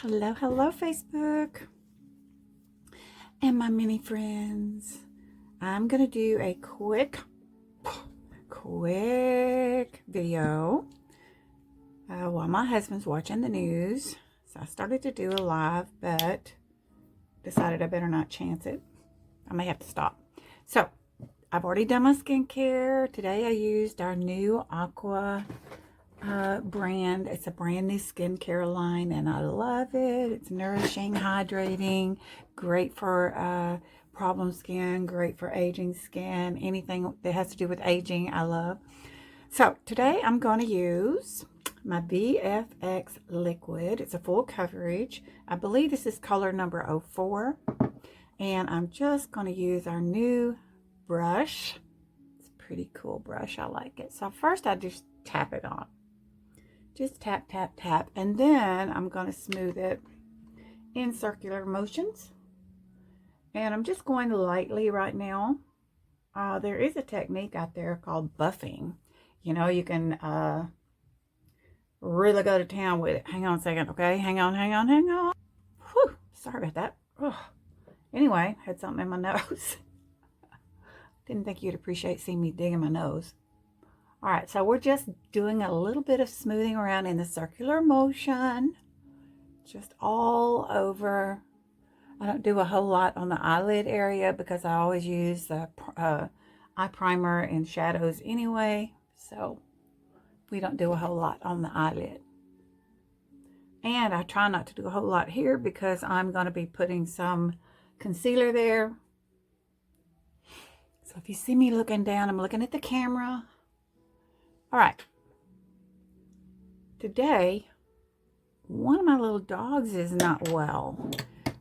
Hello, hello, Facebook and my mini friends. I'm going to do a quick video while my husband's watching the news. So I started to do a live, but decided I better not chance it. I may have to stop. So I've already done my skincare. Today I used our new Aqua brand. It's a brand new skincare line and I love it. It's nourishing, hydrating, great for problem skin, great for aging skin, anything that has to do with aging I love. So today I'm going to use my VFX liquid. It's a full coverage. I believe this is color number 04, and I'm just going to use our new brush. It's a pretty cool brush. I like it. So first I just tap it on. Just tap, tap, tap. And then I'm going to smooth it in circular motions. And I'm just going lightly right now. There is a technique out there called buffing. You know, you can really go to town with it. Hang on a second, okay? Hang on. Whew, sorry about that. Ugh. Anyway, had something in my nose. Didn't think you'd appreciate seeing me digging my nose. All right, so we're just doing a little bit of smoothing around in the circular motion, just all over. I don't do a whole lot on the eyelid area because I always use the eye primer and shadows anyway, so we don't do a whole lot on the eyelid. And I try not to do a whole lot here because I'm going to be putting some concealer there. So if you see me looking down, I'm looking at the camera. All right, today, one of my little dogs is not well.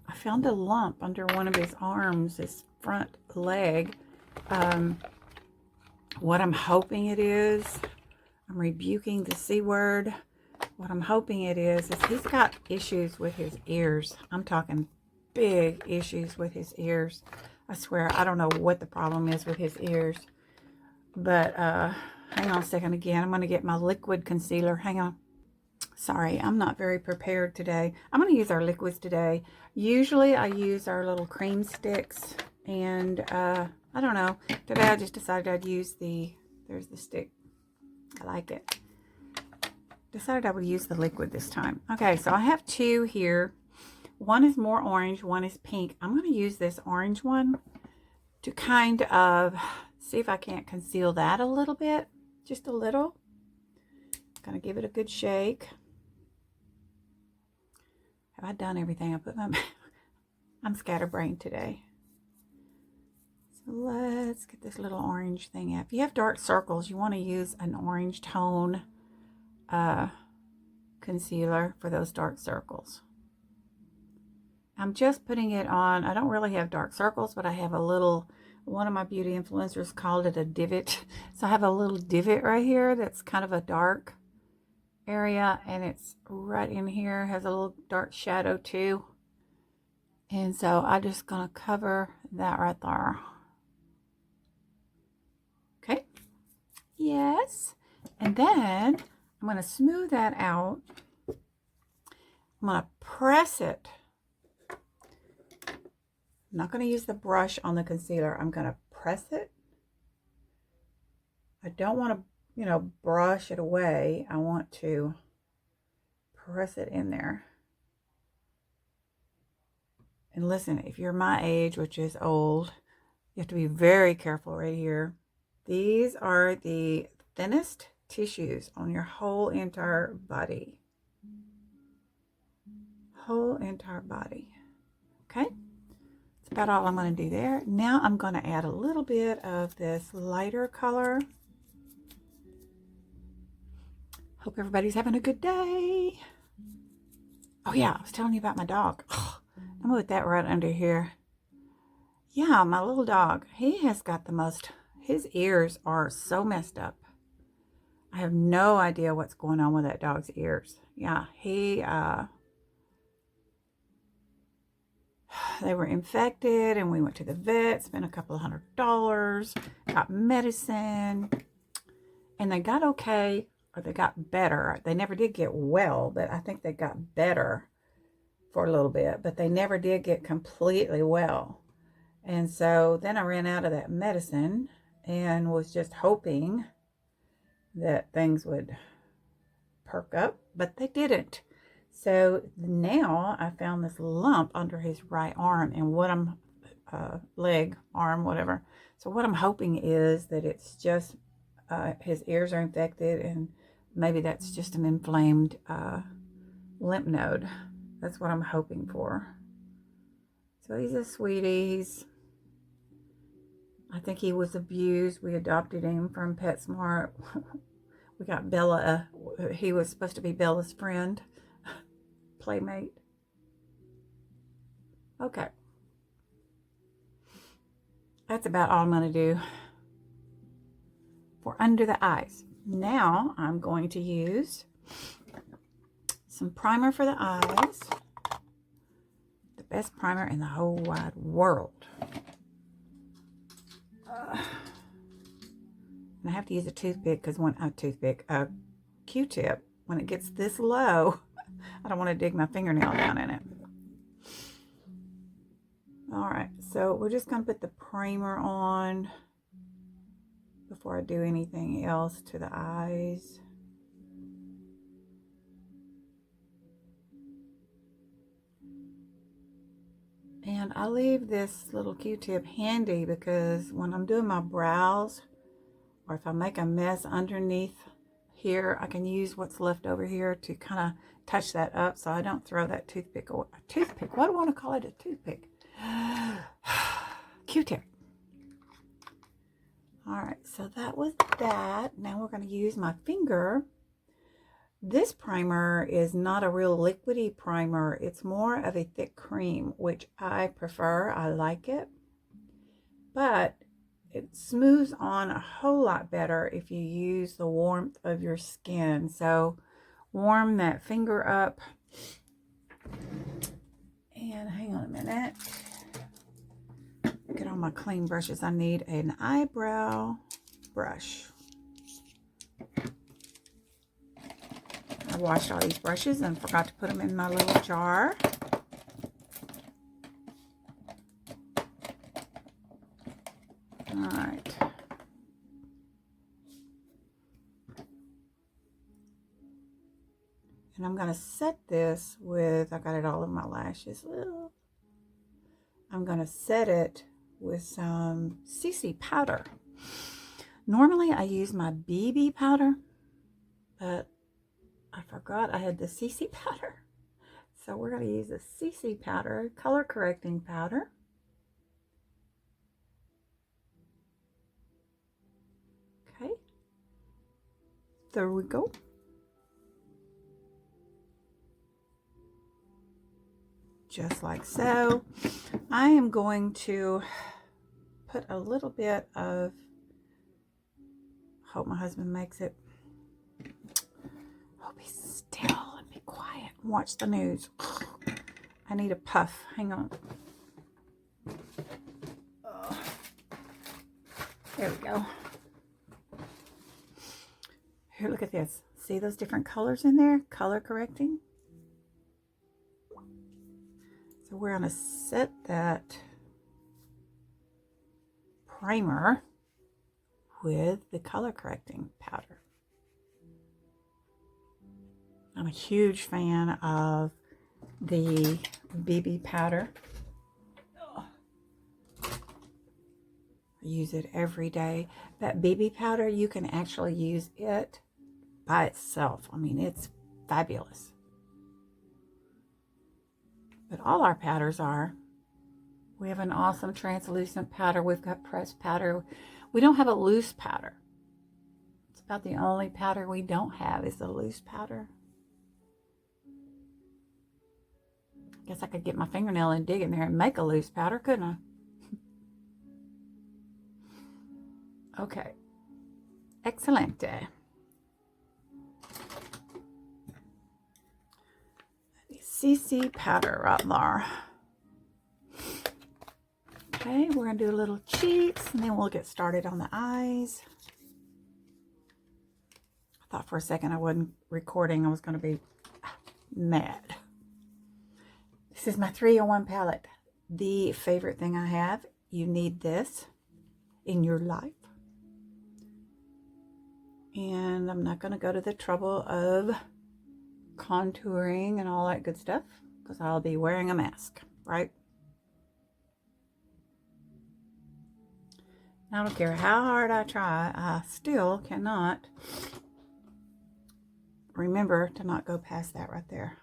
I found a lump under one of his arms, his front leg. What I'm hoping it is, I'm rebuking the C word. What I'm hoping it is he's got issues with his ears. I'm talking big issues with his ears. I swear, I don't know what the problem is with his ears. But, hang on a second again. I'm going to get my liquid concealer. Hang on. Sorry, I'm not very prepared today. I'm going to use our liquids today. Usually I use our little cream sticks. And, I don't know. Today I just decided I'd use there's the stick. I like it. Decided I would use the liquid this time. Okay, so I have two here. One is more orange, one is pink. I'm going to use this orange one to kind of see if I can't conceal that a little bit. Just a little. Gonna give it a good shake. Have I done everything? I put my I'm scatterbrained today. So let's get this little orange thing out. If you have dark circles, you want to use an orange tone concealer for those dark circles. I'm just putting it on. I don't really have dark circles, but I have a little, one of my beauty influencers called it a divot. So I have a little divot right here that's kind of a dark area, and it's right in here, has a little dark shadow too. And so I'm just gonna cover that right there. Okay. Yes. And then I'm gonna smooth that out. I'm gonna press it. I'm not gonna use the brush on the concealer. I'm gonna press it. I don't want to, brush it away. I want to press it in there. And listen, if you're my age, which is old, you have to be very careful right here. These are the thinnest tissues on your whole entire body. Whole entire body. Okay? That's about all I'm going to do there. Now I'm going to add a little bit of this lighter color. Hope everybody's having a good day. Oh yeah, I was telling you about my dog. Oh, I'm gonna put that right under here. Yeah, my little dog. He has got the most, his ears are so messed up. I have no idea what's going on with that dog's ears. Yeah, they were infected and we went to the vet, spent a couple of $100, got medicine, and they got okay. Or they got better. They never did get well, but I think they got better for a little bit, but they never did get completely well. And so then I ran out of that medicine and was just hoping that things would perk up, but they didn't. So now I found this lump under his right arm, and what I'm leg, arm, whatever. So what I'm hoping is that it's just his ears are infected, and maybe that's just an inflamed lymph node. That's what I'm hoping for. So he's a sweetie. I think he was abused. We adopted him from PetSmart. We got Bella. He was supposed to be Bella's friend, playmate. Okay. That's about all I'm going to do for under the eyes. Now I'm going to use some primer for the eyes. The best primer in the whole wide world. And I have to use a toothpick because when a Q-tip, when it gets this low, I don't want to dig my fingernail down in it. All right, so we're just going to put the primer on before I do anything else to the eyes. And I leave this little Q-tip handy because when I'm doing my brows, or if I make a mess underneath here, I can use what's left over here to kind of touch that up so I don't throw that toothpick away. A toothpick? What do I want to call it? A toothpick. Q-tip. All right, so that was that. Now we're going to use my finger. This primer is not a real liquidy primer. It's more of a thick cream, which I prefer. I like it. But it smooths on a whole lot better if you use the warmth of your skin. So warm that finger up. And hang on a minute. Get all my clean brushes. I need an eyebrow brush. I washed all these brushes and forgot to put them in my little jar. All right. And I'm going to set this with, I got it all in my lashes. I'm going to set it with some CC powder. Normally I use my BB powder, but I forgot I had the CC powder. So we're going to use the CC powder, color correcting powder. Okay. There we go. Just like so. I am going to put a little bit of, hope my husband makes it. Oh, be still and be quiet and watch the news. I need a puff. Hang on. There we go. Here, look at this. See those different colors in there? Color correcting. So we're going to set that primer with the color correcting powder. I'm a huge fan of the BB powder. I use it every day. That BB powder, you can actually use it by itself. I mean, it's fabulous. But all our powders are. We have an awesome translucent powder. We've got pressed powder. We don't have a loose powder. It's about the only powder we don't have is the loose powder. Guess I could get my fingernail and dig in there and make a loose powder, couldn't I? Okay. Excelente. CC powder right there. Okay, we're going to do a little cheeks and then we'll get started on the eyes. I thought for a second I wasn't recording. I was going to be mad. This is my 3-in-1 palette. The favorite thing I have. You need this in your life. And I'm not going to go to the trouble of contouring and all that good stuff because I'll be wearing a mask, right? I don't care how hard I try, I still cannot remember to not go past that right there.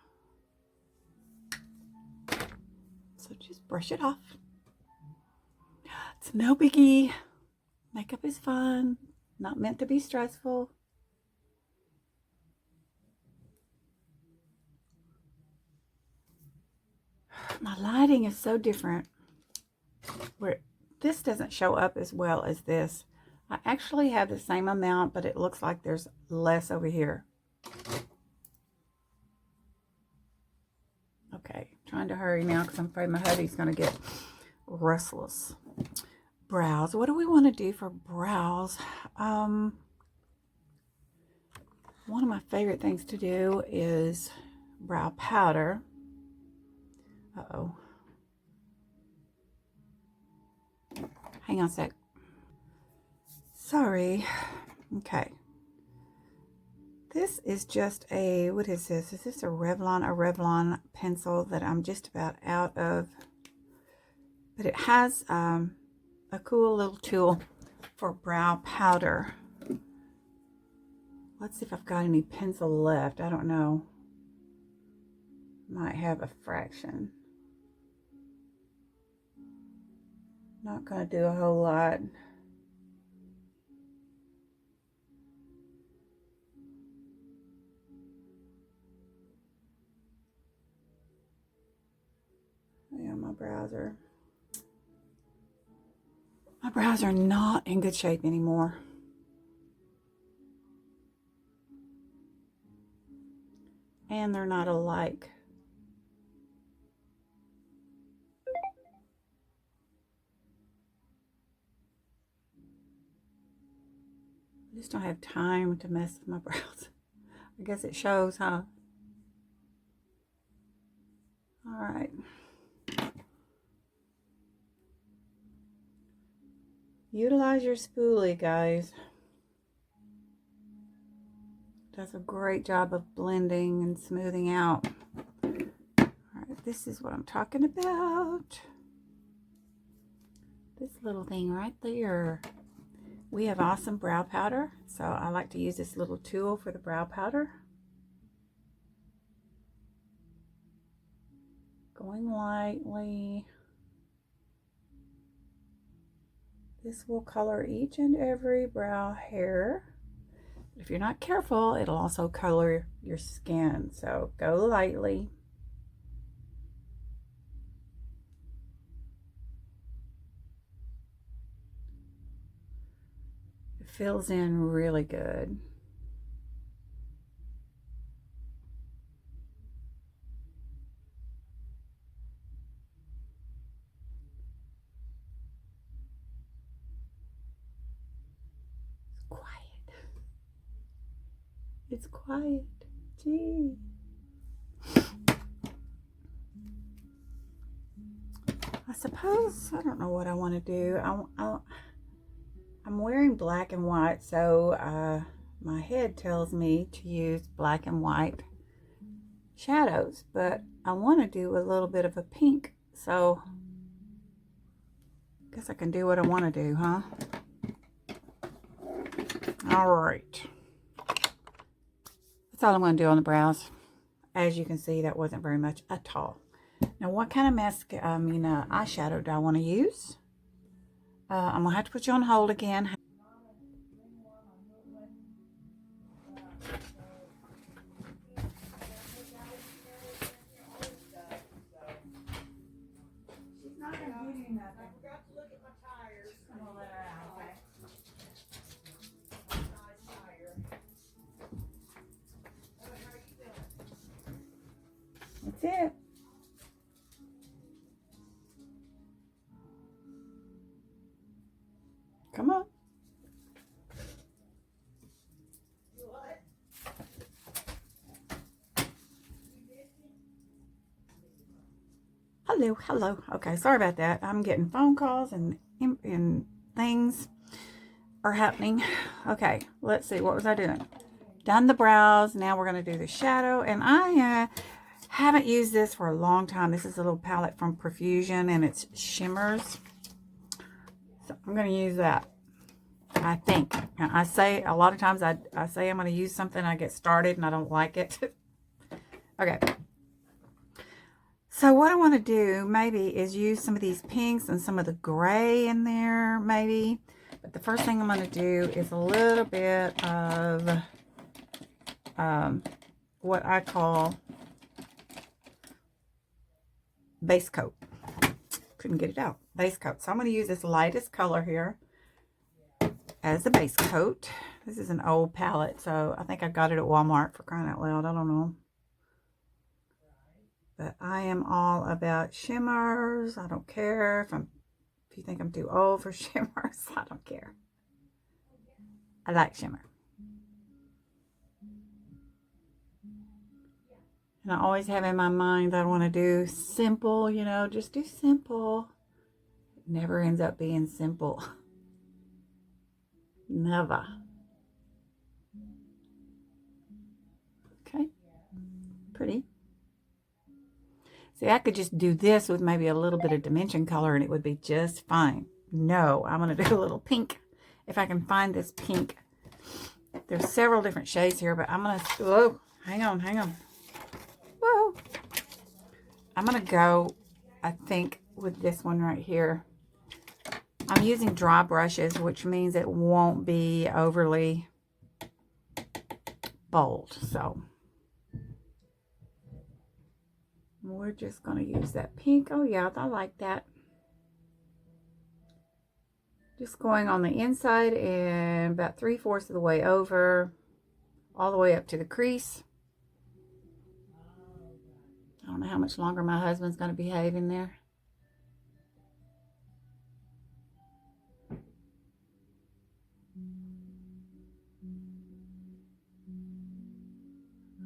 So just brush it off. It's no biggie. Makeup is fun, not meant to be stressful. My lighting is so different. Where this doesn't show up as well as this. I actually have the same amount, but it looks like there's less over here. Okay, trying to hurry now because I'm afraid my hoodie's going to get restless. Brows. What do we want to do for brows? One of my favorite things to do is brow powder. Uh-oh. Hang on a sec. Sorry. Okay. This is just a, what is this? Is this a Revlon pencil that I'm just about out of? But it has a cool little tool for brow powder. Let's see if I've got any pencil left. I don't know. Might have a fraction. Not going to do a whole lot. Yeah, my brows are not in good shape anymore. And they're not alike. I just don't have time to mess with my brows. I guess it shows, huh? All right. Utilize your spoolie, guys. Does a great job of blending and smoothing out. All right, this is what I'm talking about. This little thing right there. We have awesome brow powder, so I like to use this little tool for the brow powder. Going lightly. This will color each and every brow hair. If you're not careful, it'll also color your skin, so go lightly. It fills in really good. It's quiet. Gee. I suppose, I don't know what I want to do. I'm wearing black and white, so my head tells me to use black and white shadows, but I want to do a little bit of a pink, so I guess I can do what I want to do, huh? All right. That's all I'm going to do on the brows. As you can see, that wasn't very much at all. Now, what kind of eyeshadow do I want to use? I'm going to have to put you on hold again. She's not going to give you nothing. I forgot to look at my tires. I'm going to let her out, okay? That's it. Come on. Hello, hello. Okay, sorry about that. I'm getting phone calls and things are happening. Okay, let's see. What was I doing? Done the brows. Now we're going to do the shadow. And I haven't used this for a long time. This is a little palette from Profusion, and it's shimmers. So I'm going to use that. I think. I say a lot of times I say I'm going to use something, I get started and I don't like it. Okay. So what I want to do maybe is use some of these pinks and some of the gray in there maybe. But the first thing I'm going to do is a little bit of what I call base coat. Couldn't get it out. Base coat. So I'm going to use this lightest color here as the base coat. This is an old palette, so I think I got it at Walmart, for crying out loud. I don't know. But I am all about shimmers. I don't care if you think I'm too old for shimmers. I don't care. I like shimmer. And I always have in my mind that I want to do simple, you know, just do simple. It never ends up being simple. Never. Okay. Pretty. See, I could just do this with maybe a little bit of dimension color and it would be just fine. No, I'm going to do a little pink. If I can find this pink. There's several different shades here, but I'm going to, whoa, hang on. Whoa. I'm going to go, I think, with this one right here. I'm using dry brushes, which means it won't be overly bold. So we're just going to use that pink. Oh, yeah, I like that. Just going on the inside and about 3/4 of the way over, all the way up to the crease. I don't know how much longer my husband's going to behave in there.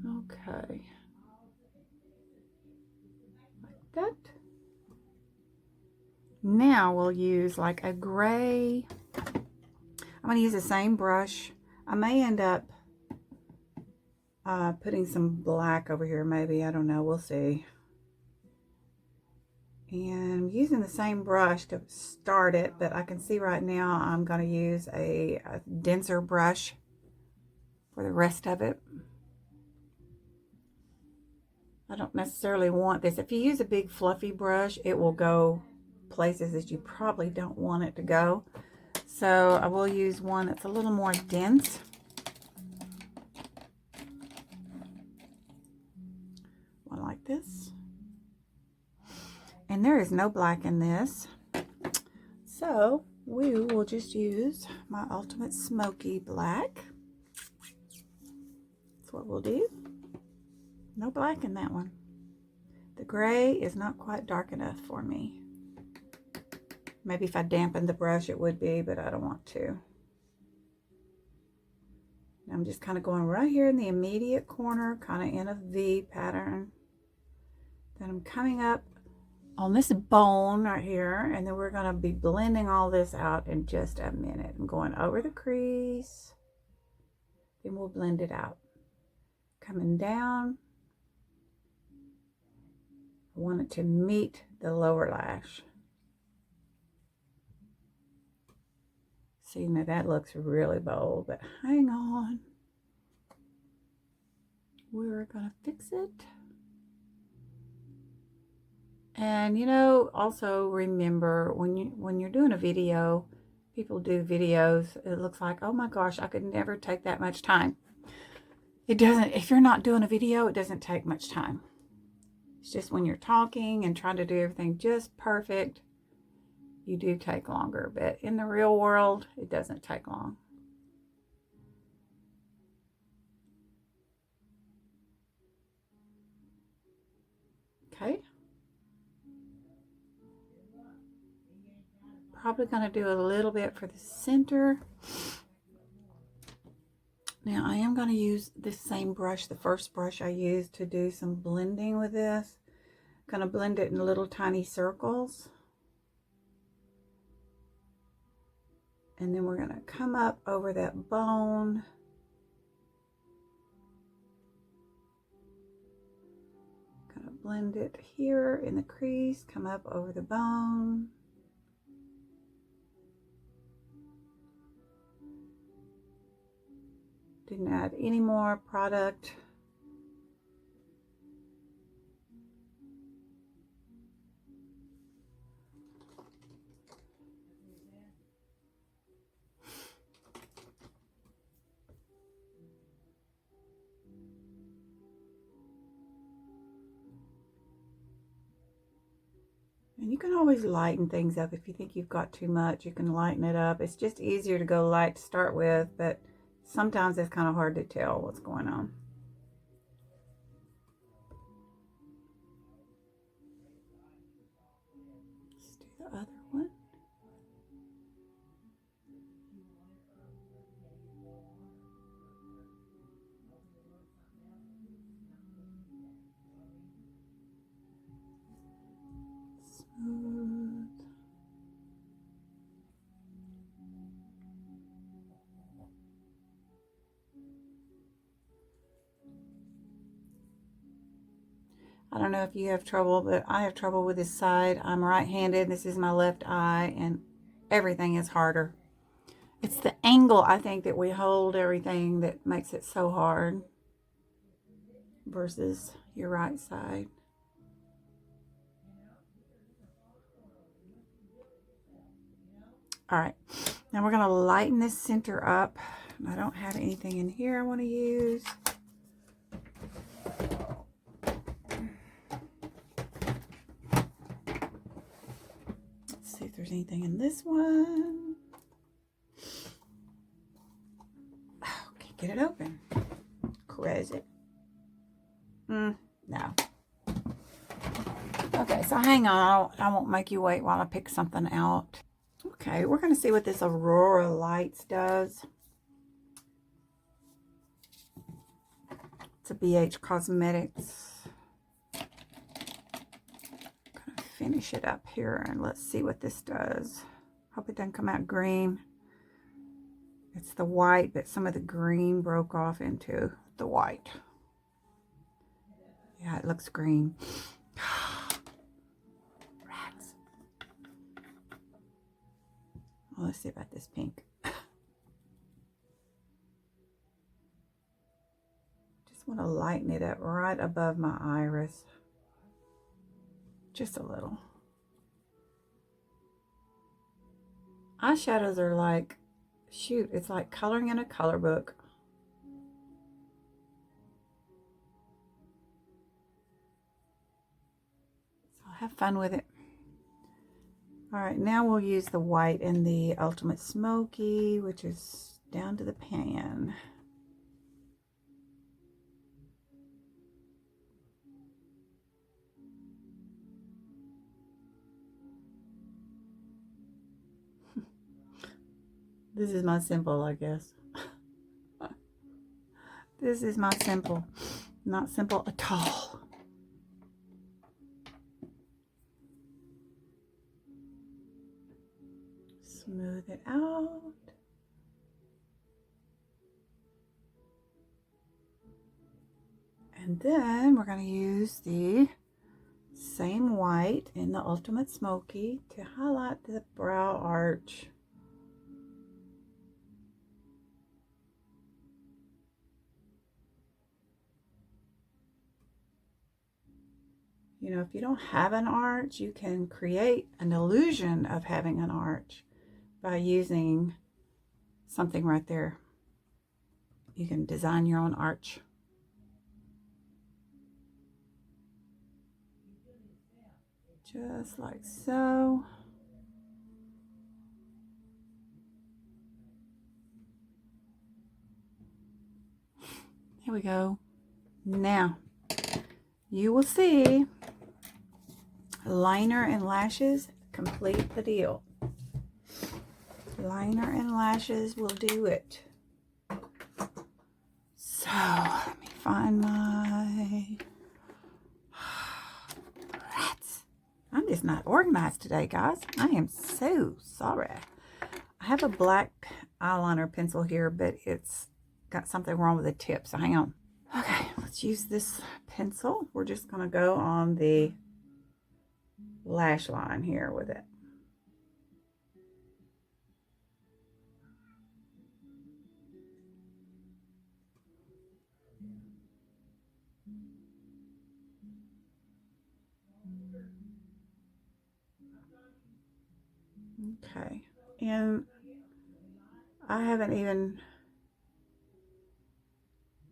Okay. Like that. Now we'll use like a gray. I'm going to use the same brush. I may end up putting some black over here maybe. I don't know. We'll see. And I'm using the same brush to start it, but I can see right now I'm going to use a denser brush for the rest of it. I don't necessarily want this. If you use a big fluffy brush, it will go places that you probably don't want it to go. So I will use one that's a little more dense. One like this. And there is no black in this. So we will just use my Ultimate Smoky Black. That's what we'll do. No black in that one. The gray is not quite dark enough for me. Maybe if I dampened the brush it would be, but I don't want to. I'm just kind of going right here in the immediate corner, kind of in a V pattern. Then I'm coming up on this bone right here, and then we're going to be blending all this out in just a minute. I'm going over the crease, then we'll blend it out. Coming down. I want it to meet the lower lash. See, now that looks really bold, but hang on. We're gonna fix it. And you know, also remember when you're doing a video, people do videos, it looks like, oh my gosh, I could never take that much time. It doesn't. If you're not doing a video, it doesn't take much time. It's just when you're talking and trying to do everything just perfect, you do take longer. But in the real world, it doesn't take long. Okay. Probably going to do a little bit for the center. Now I am going to use this same brush, the first brush I used to do some blending with this. Gonna blend it in little tiny circles. And then we're gonna come up over that bone. Gonna blend it here in the crease, come up over the bone. Didn't add any more product. And you can always lighten things up. If you think you've got too much, you can lighten it up. It's just easier to go light to start with, but sometimes it's kind of hard to tell what's going on. Let's do the other one. Smooth. I don't know if you have trouble, but I have trouble with this side. I'm right-handed. This is my left eye, and everything is harder. It's the angle, I think, that we hold everything that makes it so hard versus your right side. All right, now we're gonna lighten this center up. I don't have anything in here I want to use. Let's see if there's anything in this one. Oh, can't get it open. Crazy. No. Okay, so hang on. I won't make you wait while I pick something out. Okay, we're going to see what this Aurora Lights does. It's a BH Cosmetics. I'm going to finish it up here and let's see what this does. Hope it doesn't come out green. It's the white, but some of the green broke off into the white. Yeah, it looks green. Rats. Well, let's see about this pink. Just want to lighten it up right above my iris. Just a little. Eyeshadows are like, shoot, it's like coloring in a color book. So have fun with it. All right, now we'll use the white in the Ultimate Smoky, which is down to the pan. This is my simple, I guess. This is my simple. Not simple at all. Smooth it out. And then we're going to use the same white in the Ultimate Smoky to highlight the brow arch. You know, if you don't have an arch, you can create an illusion of having an arch by using something right there. You can design your own arch. Just like so. Here we go. Now, you will see liner and lashes complete the deal. Liner and lashes will do it. So, let me find my I'm just not organized today, guys. I am so sorry. I have a black eyeliner pencil here, but it's got something wrong with the tip, so hang on. Okay, let's use this pencil. We're just going to go on the lash line here with it. Okay, and I haven't even,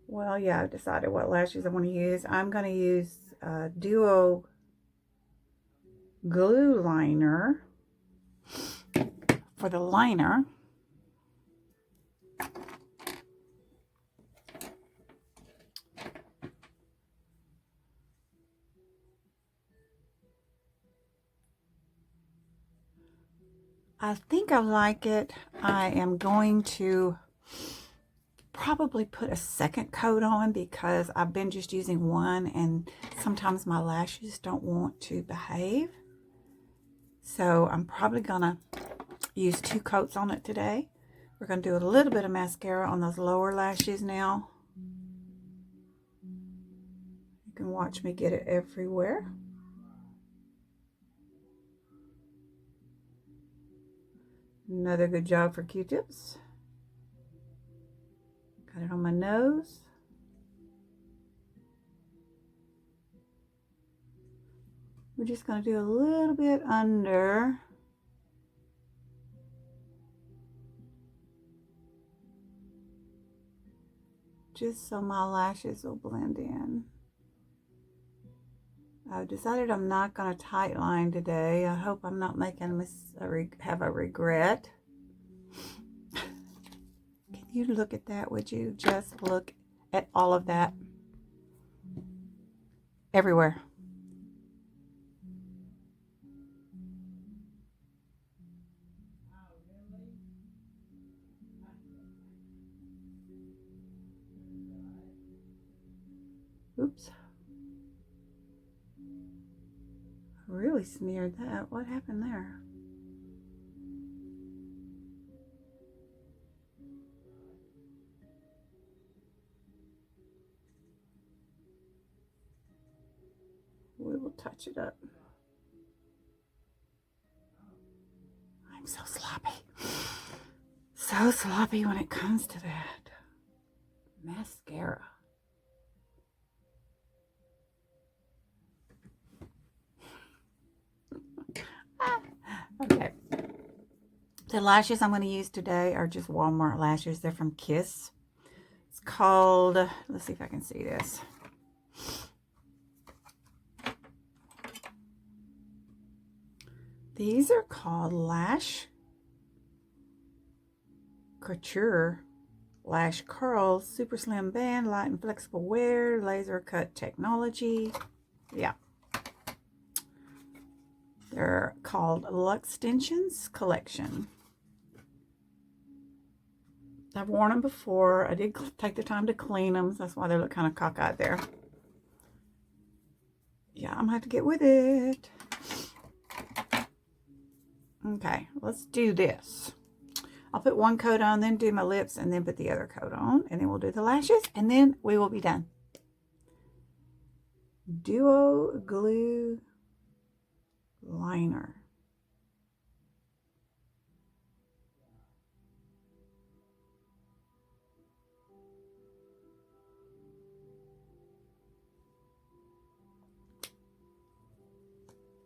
well, yeah, I've decided what lashes I want to use. I'm going to use Duo Glue Liner for the liner. I think I like it. I am going to probably put a second coat on because I've been just using one and sometimes my lashes don't want to behave. So I'm probably gonna use 2 coats on it today. We're gonna do a little bit of mascara on those lower lashes now. You can watch me get it everywhere. Another good job for Q-tips. Got it on my nose. We're just going to do a little bit under. Just so my lashes will blend in. I've decided I'm not going to tight line today. I hope I'm not making have a regret. Can you look at that? Would you just look at all of that? Everywhere. Oops. I really smeared that. What happened there? We will touch it up. I'm so sloppy. So sloppy when it comes to that. Mascara. Okay. The lashes I'm going to use today are just Walmart lashes. They're from Kiss. It's called, let's see if I can see this. These are called Lash Couture Lash Curls, Super Slim Band, Light and Flexible Wear, Laser Cut Technology. Yeah. They're called Luxtensions Collection. I've worn them before. I did take the time to clean them. So that's why they look kind of cockeyed there. Yeah, I'm going to have to get with it. Okay, let's do this. I'll put one coat on, then do my lips, and then put the other coat on. And then we'll do the lashes, and then we will be done. Duo Glue Liner.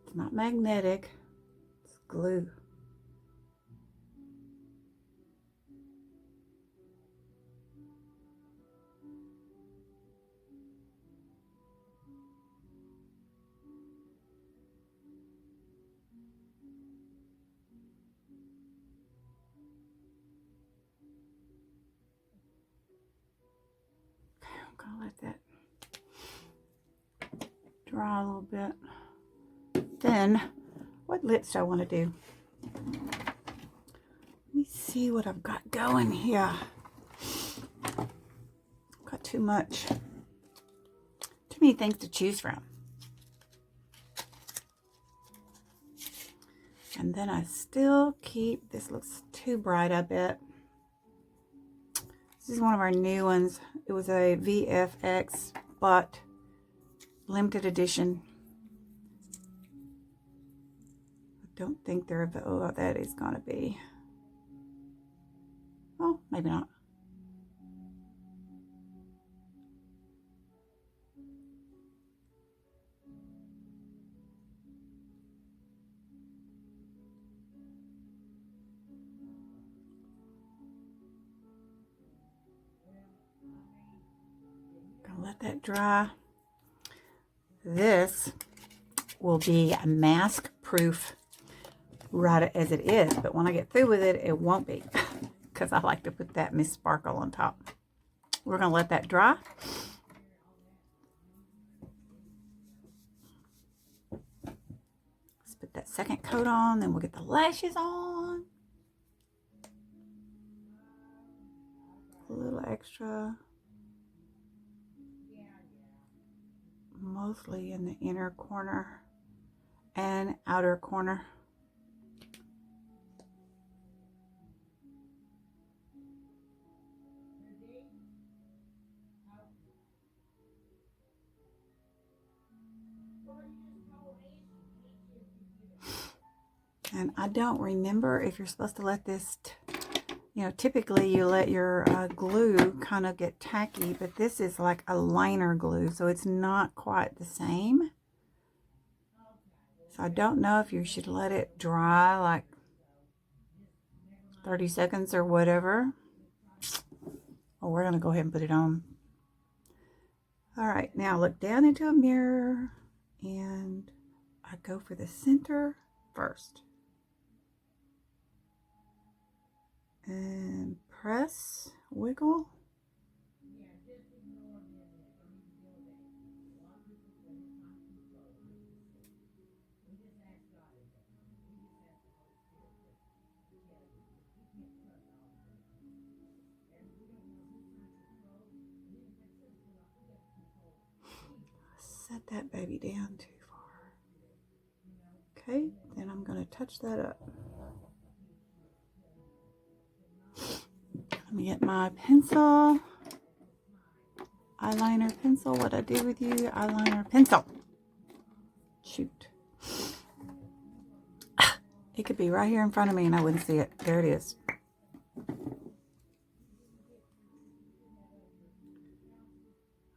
It's not magnetic, it's glue. Okay, I'm gonna let that dry a little bit. Then, what lips do I want to do? Let me see what I've got going here. Got too many things to choose from. And then I still keep, this looks too bright, I bet. This is one of our new ones. It was a VFX, but limited edition. I don't think they're, oh, that is going to be. Oh, maybe not. Gonna let that dry. This will be a mask proof right as it is, but when I get through with it, it won't be because I like to put that Miss Sparkle on top. We're gonna let that dry. Let's put that second coat on, then we'll get the lashes on. A little extra. Mostly in the inner corner and outer corner. And I don't remember if you're supposed to let this, you know, typically you let your glue kind of get tacky, but this is like a liner glue, so it's not quite the same. So I don't know if you should let it dry like 30 seconds or whatever. Oh, we're going to go ahead and put it on. All right, now look down into a mirror and I go for the center first. And press, wiggle. Set that baby down too far. Okay, then I'm going to touch that up. Let me get my pencil. Eyeliner pencil. What I do with you? Eyeliner pencil. Shoot. It could be right here in front of me and I wouldn't see it. There it is.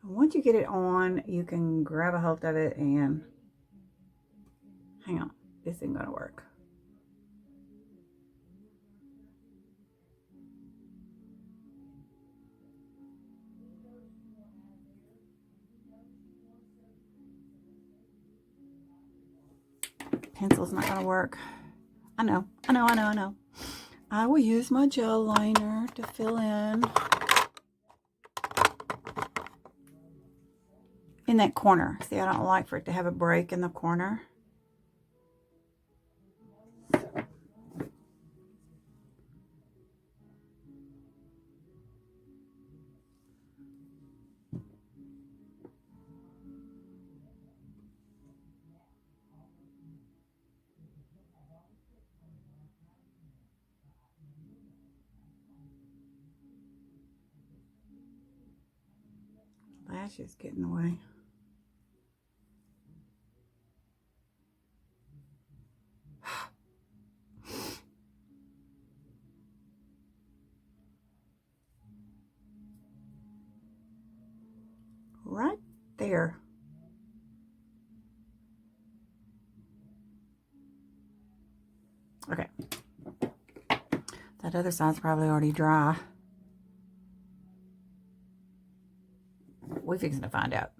Once you get it on, you can grab a hold of it and hang on. This isn't going to work. Pencil's not going to work. I know. I will use my gel liner to fill in that corner. See, I don't like for it to have a break in the corner. Lashes get in the way. Right there. Okay. That other side's probably already dry. We're fixing to find out.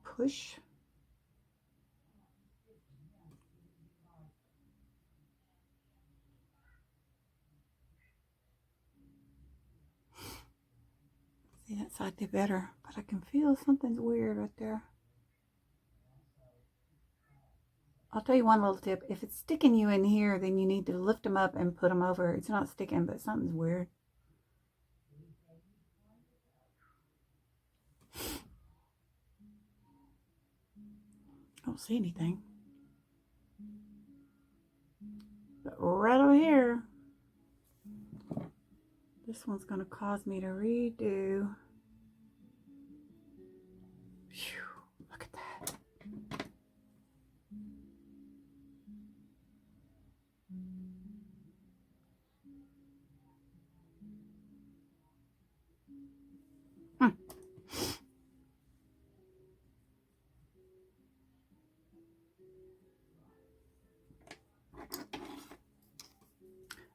Push. See, that side did better, but I can feel something's weird right there. I'll tell you one little tip. If it's sticking you in here, then you need to lift them up and put them over. It's not sticking, but something's weird. I don't see anything. But right over here, this one's going to cause me to redo. Phew, look at that.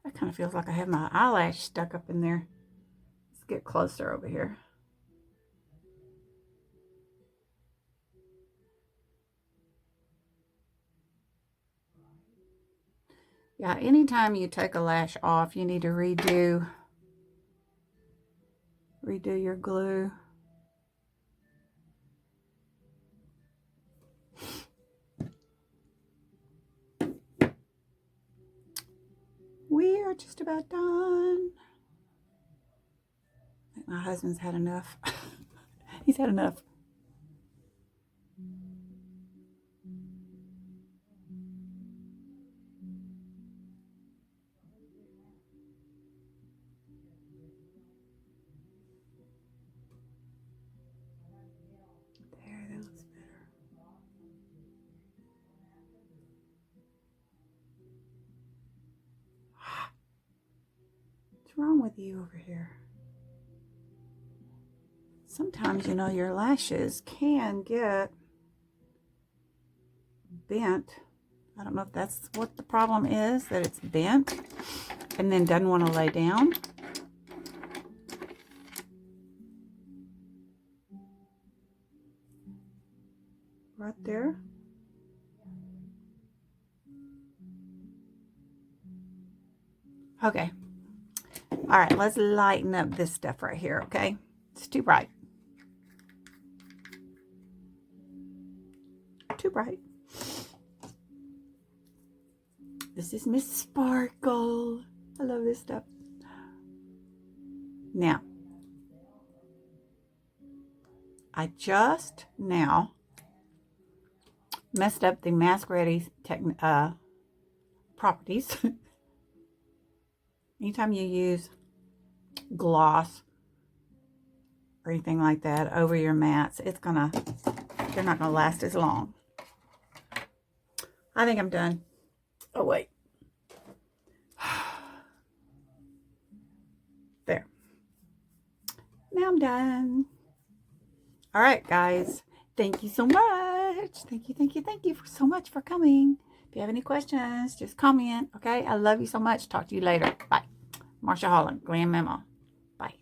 That kind of feels like I have my eyelash stuck up in there. Let's get closer over here. Yeah, anytime you take a lash off, you need to redo your glue. We are just about done. I think my husband's had enough. He's had enough. There, that looks better. What's wrong with you over here? Sometimes, you know, your lashes can get bent. I don't know if that's what the problem is, that it's bent and then doesn't want to lay down. Right there. Okay. All right, let's lighten up this stuff right here, okay? It's too bright. Too bright. This is Miss Sparkle. I love this stuff. Now, I just now messed up the Mask Ready properties. Anytime you use gloss or anything like that over your mats, they're not gonna last as long. I think I'm done. Oh wait. There. Now I'm done. All right, guys. Thank you so much. Thank you so much for coming. If you have any questions, just comment. Okay. I love you so much. Talk to you later. Bye. Marsha Holland, Glam Mama. Bye.